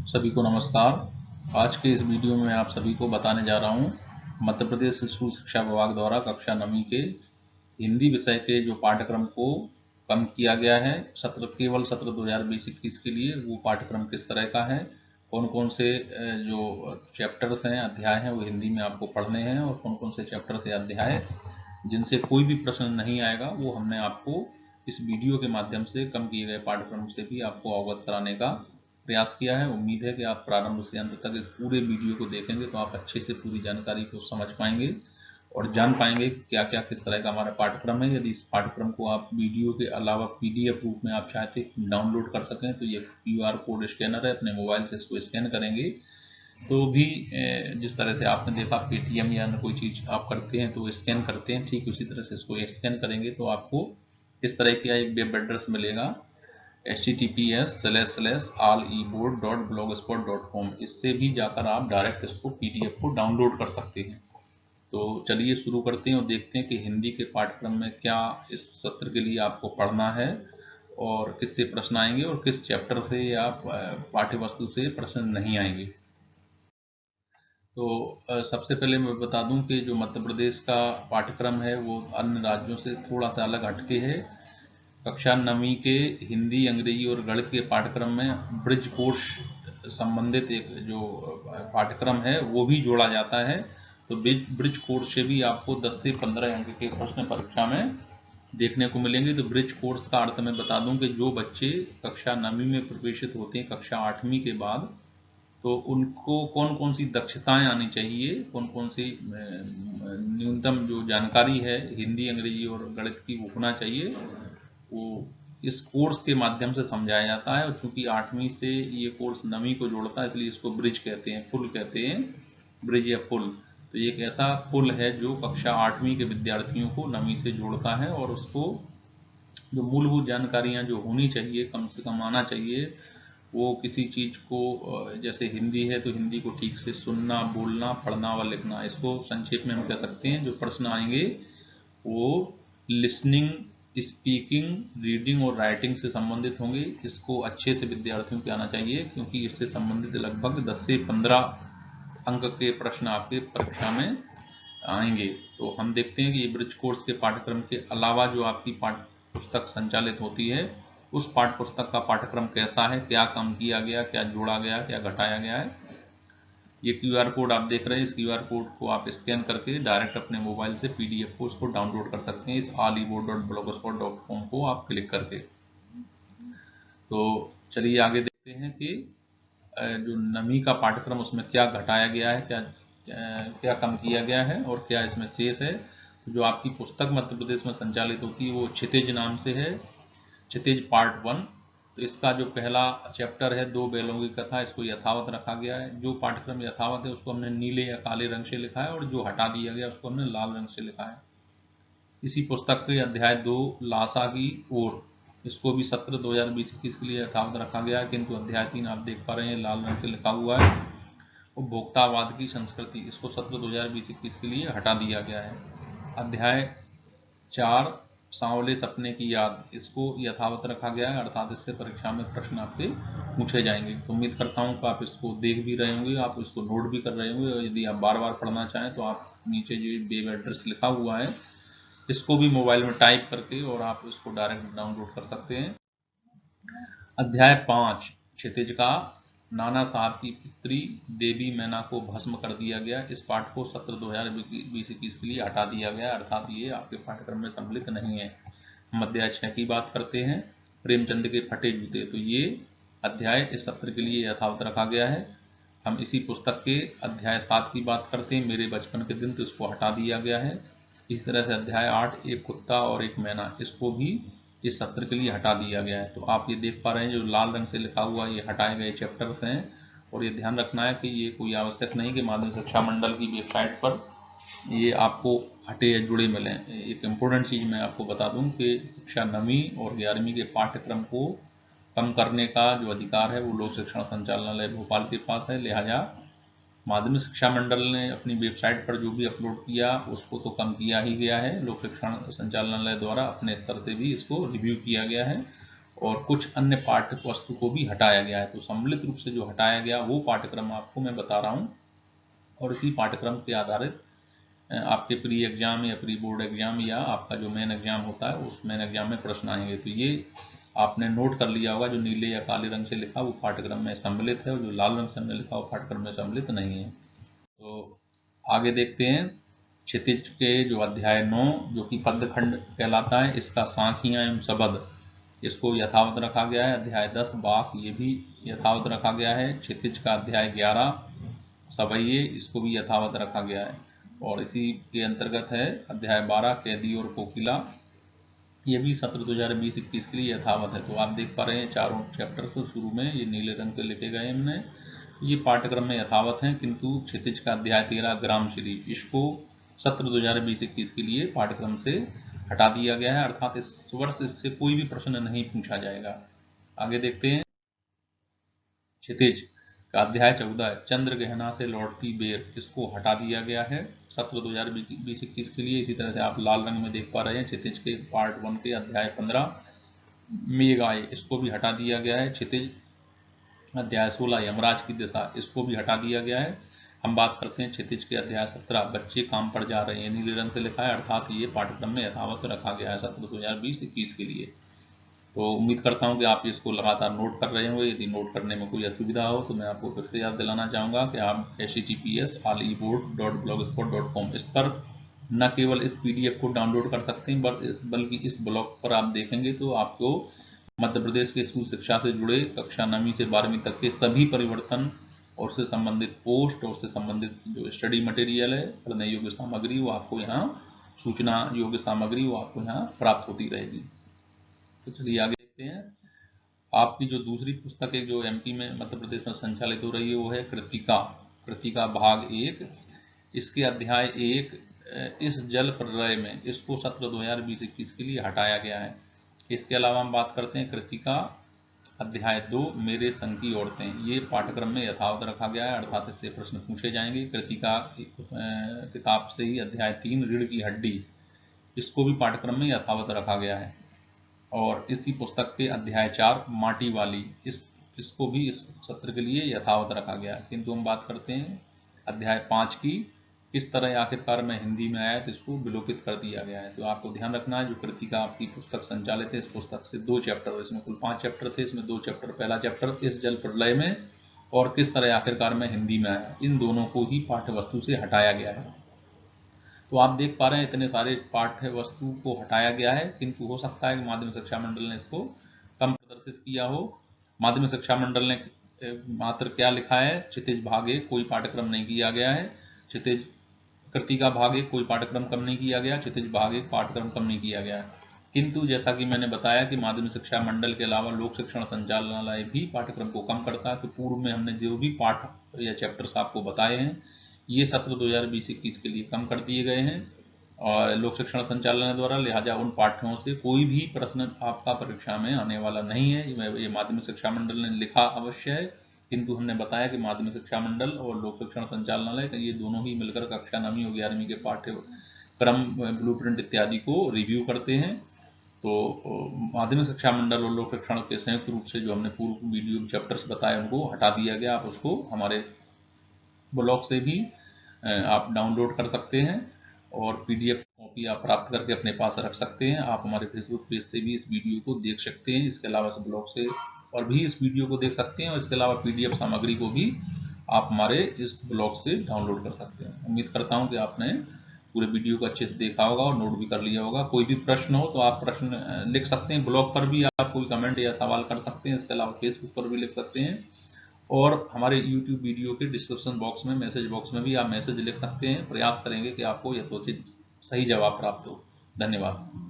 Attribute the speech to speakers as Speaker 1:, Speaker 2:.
Speaker 1: सभी को नमस्कार। आज के इस वीडियो में आप सभी को बताने जा रहा हूं मध्य प्रदेश स्कूल शिक्षा विभाग द्वारा कक्षा 9वीं के हिंदी विषय के जो पाठ्यक्रम को कम किया गया है केवल सत्र 2020-21 के लिए। वो पाठ्यक्रम किस तरह का है, कौन कौन से जो चैप्टर्स हैं, अध्याय हैं, वो हिंदी में आपको पढ़ने हैं, और कौन कौन से चैप्टर से अध्याय जिनसे कोई भी प्रश्न नहीं आएगा वो हमने आपको इस वीडियो के माध्यम से कम किए गए पाठ्यक्रम से भी आपको अवगत कराने का प्रयास किया है। उम्मीद है कि आप प्रारंभ से अंत तक इस पूरे वीडियो को देखेंगे तो आप अच्छे से पूरी जानकारी को समझ पाएंगे और जान पाएंगे कि क्या क्या किस तरह का हमारा पाठ्यक्रम है। यदि इस पाठ्यक्रम को आप वीडियो के अलावा PDF रूप में आप चाहते डाउनलोड कर सकें तो ये QR कोड स्कैनर है, अपने मोबाइल से इसको स्कैन करेंगे तो भी जिस तरह से आपने देखा पेटीएम या कोई चीज़ आप करते हैं तो स्कैन करते हैं, ठीक उसी तरह से इसको स्कैन करेंगे तो आपको इस तरह का एक वेब एड्रेस मिलेगा https://alleboard.blogspot.com। इससे भी जाकर आप डायरेक्ट इसको PDF को डाउनलोड कर सकते हैं। तो चलिए शुरू करते हैं और देखते हैं कि हिंदी के पाठ्यक्रम में क्या इस सत्र के लिए आपको पढ़ना है और किससे प्रश्न आएंगे और किस चैप्टर से या पाठ्य वस्तु से प्रश्न नहीं आएंगे। तो सबसे पहले मैं बता दूं कि जो मध्य प्रदेश का पाठ्यक्रम है वो अन्य राज्यों से थोड़ा सा अलग हटके है। कक्षा 9वीं के हिंदी, अंग्रेजी और गणित के पाठ्यक्रम में ब्रिज कोर्स संबंधित एक जो पाठ्यक्रम है वो भी जोड़ा जाता है। तो ब्रिज कोर्स से भी आपको 10 से 15 अंक के प्रश्न परीक्षा में देखने को मिलेंगे। तो ब्रिज कोर्स का अर्थ मैं बता दूं कि जो बच्चे कक्षा 9वीं में प्रवेशित होते हैं कक्षा 8वीं के बाद, तो उनको कौन कौन सी दक्षताएं आनी चाहिए, कौन कौन सी न्यूनतम जो जानकारी है हिंदी, अंग्रेजी और गणित की वो होना चाहिए, वो इस कोर्स के माध्यम से समझाया जाता है। और चूंकि 8वीं से ये कोर्स 9वीं को जोड़ता है इसलिए इसको ब्रिज कहते हैं, पुल कहते हैं, ब्रिज या पुल। तो ये एक ऐसा पुल है जो कक्षा 8वीं के विद्यार्थियों को 9वीं से जोड़ता है और उसको जो मूलभूत जानकारियां जो होनी चाहिए कम से कम आना चाहिए, वो किसी चीज़ को जैसे हिंदी है तो हिंदी को ठीक से सुनना, बोलना, पढ़ना व लिखना। इसको संक्षेप में हम कह सकते हैं जो प्रश्न आएंगे वो लिसनिंग, स्पीकिंग, रीडिंग और राइटिंग से संबंधित होंगे। इसको अच्छे से विद्यार्थियों को आना चाहिए क्योंकि इससे संबंधित लगभग 10 से 15 अंक के प्रश्न आपके परीक्षा में आएंगे। तो हम देखते हैं कि ये ब्रिज कोर्स के पाठ्यक्रम के अलावा जो आपकी पाठ्य पुस्तक संचालित होती है उस पाठ्य पुस्तक का पाठ्यक्रम कैसा है, क्या कम किया गया, क्या जोड़ा गया, क्या घटाया गया है। ये QR कोड आप देख रहे हैं, इस QR कोड को आप स्कैन करके डायरेक्ट अपने मोबाइल से PDF को उसको डाउनलोड कर सकते हैं इस alleboard.blogspot.com को आप क्लिक करके। तो चलिए आगे देखते हैं कि जो 9वीं का पाठ्यक्रम उसमें क्या घटाया गया है, क्या कम किया गया है और क्या इसमें शेष है। जो आपकी पुस्तक मध्य प्रदेश में संचालित होती है वो क्षितिज नाम से है, क्षितिज पार्ट 1। तो इसका जो पहला चैप्टर है 2 बैलों की कथा, इसको यथावत रखा गया है। जो पाठ्यक्रम यथावत है उसको हमने नीले या काले रंग से लिखा है और जो हटा दिया गया उसको हमने लाल रंग से लिखा है। इसी पुस्तक के अध्याय 2 लासा की ओर, इसको भी सत्र 2020-21 के लिए यथावत रखा गया है, किंतु अध्याय 3 आप देख पा रहे हैं लाल रंग से लिखा हुआ है। उपभोक्तावाद की संस्कृति, इसको सत्र 2020-21 के लिए हटा दिया गया है। अध्याय 4 सांवले सपने की याद, इसको यथावत रखा गया है, अर्थात इससे परीक्षा में प्रश्न आपके पूछे जाएंगे। तो उम्मीद करता हूँ कि आप इसको देख भी रहे होंगे, आप इसको नोट भी कर रहे होंगे और यदि आप बार बार पढ़ना चाहें तो आप नीचे जो वेब एड्रेस लिखा हुआ है इसको भी मोबाइल में टाइप करके और आप इसको डायरेक्ट डाउनलोड कर सकते हैं। अध्याय 5 क्षितिज का, नाना साहब की पुत्री देवी मैना को भस्म कर दिया गया। इस पाठ को सत्र 2020-21 के लिए हटा दिया गया, अर्थात ये आपके पाठ्यक्रम में सम्मिलित नहीं है। हम अध्याय 6 की बात करते हैं, प्रेमचंद के फटे जूते। तो ये अध्याय इस सत्र के लिए यथावत रखा गया है। हम इसी पुस्तक के अध्याय 7 की बात करते हैं, मेरे बचपन के दिन, तो इसको हटा दिया गया है। इस तरह से अध्याय 8 एक कुत्ता और एक मैना, इसको भी इस सत्र के लिए हटा दिया गया है। तो आप ये देख पा रहे हैं जो लाल रंग से लिखा हुआ ये हटाए गए चैप्टर्स हैं। और ये ध्यान रखना है कि ये कोई आवश्यक नहीं कि माध्यमिक शिक्षा मंडल की वेबसाइट पर ये आपको हटे या जुड़े मिलें। एक इम्पोर्टेंट चीज़ मैं आपको बता दूं कि कक्षा 9वीं और 11वीं के पाठ्यक्रम को कम करने का जो अधिकार है वो लोक शिक्षण संचालनालय भोपाल के पास है। लिहाजा माध्यमिक शिक्षा मंडल ने अपनी वेबसाइट पर जो भी अपलोड किया उसको तो कम किया ही गया है, लोक शिक्षण संचालनालय द्वारा अपने स्तर से भी इसको रिव्यू किया गया है और कुछ अन्य पाठ्य वस्तु को भी हटाया गया है। तो सम्मिलित रूप से जो हटाया गया वो पाठ्यक्रम आपको मैं बता रहा हूँ, और इसी पाठ्यक्रम के आधारित आपके प्री एग्जाम या प्री बोर्ड एग्जाम या आपका जो मेन एग्जाम होता है उस मेन एग्जाम में प्रश्न आएंगे। तो ये आपने नोट कर लिया होगा, जो नीले या काले रंग से लिखा वो पाठ्यक्रम में सम्मिलित है, और जो लाल रंग से हमने लिखा वो पाठ्यक्रम में सम्मिलित नहीं है। तो आगे देखते हैं क्षितिज के जो अध्याय 9 जो कि पदखंड कहलाता है, इसका सांखियां एवं शबद इसको यथावत रखा गया है। अध्याय 10 वाक ये भी यथावत रखा गया है। क्षितिज का अध्याय 11 सवैये इसको भी यथावत रखा गया है। और इसी के अंतर्गत है अध्याय 12 कैदी और कोकिला, ये भी सत्र 2020-21 के लिए यथावत है। तो आप देख पा रहे हैं चारों चैप्टर तो शुरू में ये नीले रंग से लिखे गए हमने, ये पाठ्यक्रम में यथावत हैं, किंतु क्षितिज का अध्याय 13 ग्रामश्री इसको सत्र 2020-21 के लिए पाठ्यक्रम से हटा दिया गया है, अर्थात इस वर्ष इससे कोई भी प्रश्न नहीं पूछा जाएगा। आगे देखते हैं क्षितिज का अध्याय 14 चंद्र गहना से लौटती बेर इसको हटा दिया गया है सत्र 2020-21 के लिए। इसी तरह से आप लाल रंग में देख पा रहे हैं क्षितिज के पार्ट 1 के अध्याय 15 मेघ आए इसको भी हटा दिया गया है। क्षितिज अध्याय 16 यमराज की दिशा इसको भी हटा दिया गया है। हम बात करते हैं क्षितिज के अध्याय 17 बच्चे काम पर जा रहे हैं, नीले रंग से लिखा है, अर्थात ये पाठ्यक्रम में यथावत रखा गया है सत्र 2020-21 के लिए। तो उम्मीद करता हूं कि आप इसको लगातार नोट कर रहे होंगे। यदि नोट करने में कोई असुविधा हो तो मैं आपको फिर से याद दिलाना चाहूँगा कि आप https://alleboard.blogspot.com इस पर न केवल इस PDF को डाउनलोड कर सकते हैं बल्कि इस ब्लॉग पर आप देखेंगे तो आपको मध्य प्रदेश के स्कूल शिक्षा से जुड़े कक्षा 9वीं से 12वीं तक के सभी परिवर्तन और उससे संबंधित पोस्ट और उससे संबंधित जो स्टडी मटेरियल है, पढ़ने योग्य सामग्री, वो आपको यहाँ सूचना योग्य सामग्री वो आपको यहाँ प्राप्त होती रहेगी। तो चलिए आगे देखते हैं। आपकी जो दूसरी पुस्तक है जो MP में मध्य प्रदेश में संचालित हो रही है वो है कृतिका भाग 1, इसके अध्याय 1 इस जल प्रलय में इसको सत्र 2020-21 के लिए हटाया गया है। इसके अलावा हम बात करते हैं कृतिका अध्याय 2 मेरे संग की औरतें, ये पाठ्यक्रम में यथावत रखा गया है, अर्थात इससे प्रश्न पूछे जाएंगे। कृतिका किताब से ही अध्याय 3 रीढ़ की हड्डी इसको भी पाठ्यक्रम में यथावत रखा गया है। और इसी पुस्तक के अध्याय 4 माटी वाली इसको भी इस सत्र के लिए यथावत रखा गया है। किंतु हम बात करते हैं अध्याय 5 की, किस तरह आखिरकार में हिंदी में आया तो इसको विलोपित कर दिया गया है। तो आपको ध्यान रखना है जो कृतिका आपकी पुस्तक संचालित है, इस पुस्तक से 2 चैप्टर, इसमें कुल 5 चैप्टर थे, इसमें 2 चैप्टर, पहला चैप्टर इस जल प्रलय में और किस तरह आखिरकार में हिंदी में आया, इन दोनों को ही पाठ्य वस्तु से हटाया गया है। तो आप देख पा रहे हैं इतने सारे पाठ्य वस्तु को हटाया गया है, किंतु हो सकता है कि माध्यमिक शिक्षा मंडल ने इसको कम प्रदर्शित किया हो। माध्यमिक शिक्षा मंडल ने मात्र क्या लिखा है, क्षितिज भाग 1 कोई पाठ्यक्रम नहीं किया गया है, क्षितिज कृतिका भाग 1 कोई पाठ्यक्रम कम नहीं किया गया, क्षितिज भाग 1 पाठ्यक्रम कम नहीं किया गया। किंतु जैसा कि मैंने बताया कि माध्यमिक शिक्षा मंडल के अलावा लोक शिक्षण संचालनालय भी पाठ्यक्रम को कम करता है। तो पूर्व में हमने जो भी पाठ या चैप्टर्स आपको बताए हैं ये सत्र 2020-21 के लिए कम कर दिए गए हैं और लोक शिक्षण संचालनालय द्वारा, लिहाजा उन पाठ्यों से कोई भी प्रश्न आपका परीक्षा में आने वाला नहीं है। ये माध्यमिक शिक्षा मंडल ने लिखा अवश्य है, किंतु हमने बताया कि माध्यमिक शिक्षा मंडल और लोक शिक्षण संचालनालय ये दोनों ही मिलकर कक्षा 9वीं और 11वीं के पाठ्यक्रम ब्लूप्रिंट इत्यादि को रिव्यू करते हैं। तो माध्यमिक शिक्षा मंडल और लोक शिक्षण के संयुक्त रूप से जो हमने पूर्व वीडियो चैप्टर्स बताए उनको हटा दिया गया। आप उसको हमारे ब्लॉग से भी आप डाउनलोड कर सकते हैं और PDF कॉपी आप प्राप्त करके अपने पास रख सकते हैं। आप हमारे फेसबुक पेज से भी इस वीडियो को देख सकते हैं, इसके अलावा इस ब्लॉग से और भी इस वीडियो को देख सकते हैं, और इसके अलावा PDF सामग्री को भी आप हमारे इस ब्लॉग से डाउनलोड कर सकते हैं। उम्मीद करता हूं कि आपने पूरे वीडियो को अच्छे से देखा होगा और नोट भी कर लिया होगा। कोई भी प्रश्न हो तो आप प्रश्न लिख सकते हैं, ब्लॉग पर भी आप कोई कमेंट या सवाल कर सकते हैं, इसके अलावा फेसबुक पर भी लिख सकते हैं और हमारे YouTube वीडियो के डिस्क्रिप्शन बॉक्स में, मैसेज बॉक्स में भी आप मैसेज लिख सकते हैं। प्रयास करेंगे कि आपको यथोचित सही जवाब प्राप्त हो। धन्यवाद।